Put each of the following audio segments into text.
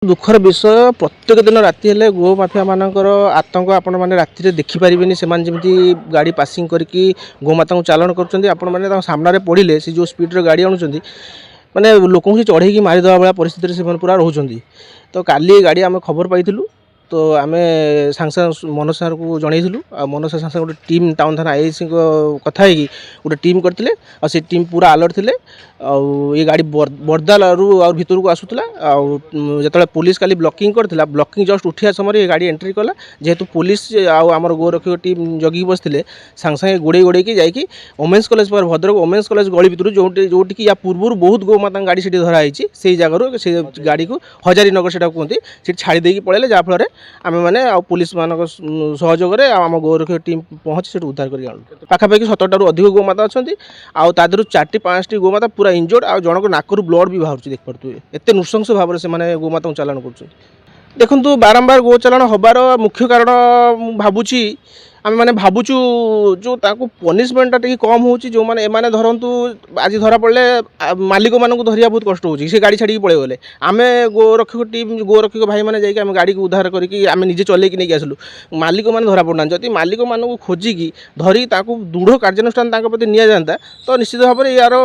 दुखर विषय प्रत्येक दिन राति हेले गो माफिया मानकर आतंक आपण मैंने राति देखिपारे से जमी गाड़ी पासिंग करके गोमाता को चालाण कर सामने पड़े से जो स्पीड गाड़ी आणुंट माने लोक चढ़े मारिदेवा भाया परिस्थिति से पूरा रोच। तो काली गाड़ी आम खबर पाइलु तो आम सांगे सांगे मनोज सार को जनईलु मनोज सार सांगे गोटे टीम टाउन थाना आईसी कथा है गोटे टीम करते से टीम पूरा अलर्ट थे ये गाड़ी बरदाल और भितर को आसूला जो पुलिस काली ब्लॉकिंग करथिला ब्लॉकिंग जस्ट उठिया समय ये गाड़ी एंट्री कला जेहेतु पुलिस आमर गोरक्षक टीम जगिक बसते सांगे सांगे गोड़े गोड़े जाकि वोमेन्स कॉलेज पर भद्रक वोमेन्स कॉलेज गली भितर जोटी कि या पूर्व बहुत गोमाता गाड़ी से धराई से जगह से गाड़ी को हजारी नगर से कहते से छाड़ी देकी पड़े जहाँफल आम मैंने पुलिस मान सहयोग आम गोरक्षक टीम पहुँची से उद्धार कर पाखापाखि 17 अधिक गोमाता अच्छा आदि 4टी 5टी गोमाता पूरा इंजोर्ड आ जनक नाकरू ब्लड भी बाहर देख पारे एत नृशंस भाव से गोमाता को चालाण कर देखु बारंबार गो चालाण हबार मुख्य कारण भावुची आम मैंने भावुचु जो पनिशमेंटा टी कम हो जो मैंने एमाने धरतु आज धरा पड़े मालिक मानक धरिया बहुत कष्ट हो गाड़ी छाड़ी पड़े गले आम गोरक्षक टीम गोरक्षक भाई मैंने जाकि आम गाड़ी को उद्धार करके आम निजे चलैक नहीं आसलु मालिक मैंने धरा पड़ना जदि मालिक मानक खोजिकी धरी दृढ़ कार्यानुष्ठान प्रति नि जाता तो निश्चित भाव में यार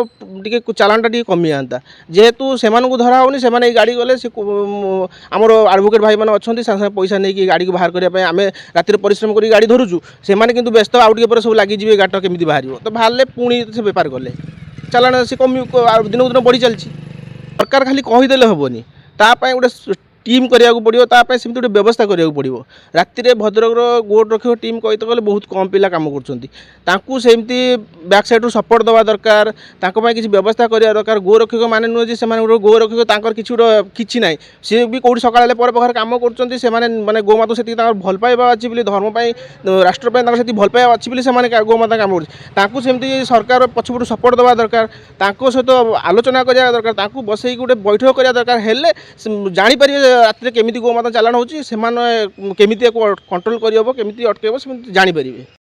टे चालाणटा टी कमी जाता जेहेतु से धरा होनी से गाड़ी गले आमर एडवोकेट भाई मैंने अच्छा सागे पैसा नहीं गाड़ी को बाहर करने आम राति परिश्रम कर गाड़ी धरुचु से मैंने व्यस्त आउ टे सब लगे गाट केमी बाहर तो बाहर पुणी से बेपार कले चालाण से कमी दिन को दिन बढ़ी चलती सरकार खाली कहीदेले हेनी तापाई गोटे टीम करा पड़ो तापाई सेमती गोटे व्यवस्था करा पड़ो राति भद्रक गोट रक्षक टीम कहते गले बहुत कम पिला काम करमती बैक साइड सपोर्ट देवा दरकार किसी व्यवस्था करा दरकार गोरक्षक मैंने नुहे से गोरक्षक किसी ना सी भी कौट सका पर पाखे कम कर माने गोमाता से भल पाइबा अच्छी धर्मपाई राष्ट्रपाई से भल पाइबा अच्छी से गोमाता कम करमती सरकार पछपट सपोर्ट देवा दरकार सहित आलोचना करा दरकार बसई गोटे बैठक करा दरकार हेल्ले जापर राति केमी गोमाता चालाण होची केमी कंट्रोल करहब केमी अटकेब से जापर।